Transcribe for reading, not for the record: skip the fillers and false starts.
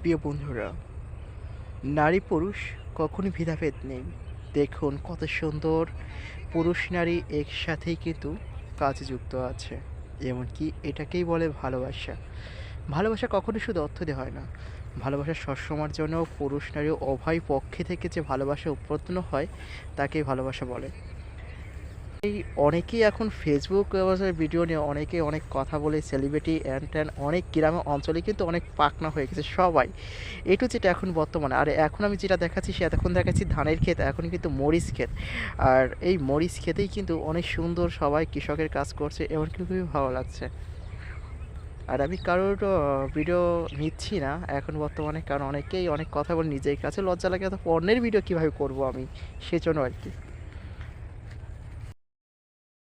প্রিয় বন্ধুরা, নারী পুরুষ কখনই ভেদাভেদ নেই। দেখুন কত সুন্দর পুরুষ নারী একসাথেই কিন্তু কাজে যুক্ত আছে। এমনকি এটাকেই বলে ভালোবাসা। ভালোবাসা কখনো শুধু অর্থ দিয়ে হয় না। ভালোবাসা সবসময়ের জন্য পুরুষ নারী উভয় পক্ষে থেকে যে ভালোবাসা উৎপন্ন হয় তাকেই ভালোবাসা বলে। এই অনেকেই এখন ফেসবুক ভিডিও নিয়ে অনেকেই অনেক কথা বলে সেলিব্রিটি হ্যান ত্যান অনেক গ্রামে অঞ্চলে কিন্তু অনেক পাকনা হয়ে গেছে সবাই। এটু যেটা এখন বর্তমানে আর এখন আমি যেটা দেখাচ্ছি সে এতক্ষণ দেখাচ্ছি ধানের ক্ষেত, এখন কিন্তু মরিচ ক্ষেত। আর এই মরিচ ক্ষেতেই কিন্তু অনেক সুন্দর সবাই কৃষকের কাজ করছে, এমন কিন্তু খুবই ভালো লাগছে। আর আমি কারোর ভিডিও নিচ্ছি না এখন বর্তমানে, কারণ অনেকেই অনেক কথা বলে নিজের কাছে লজ্জা লাগে, এত পণ্যের ভিডিও কীভাবে করব আমি, সেজন্য আর কি।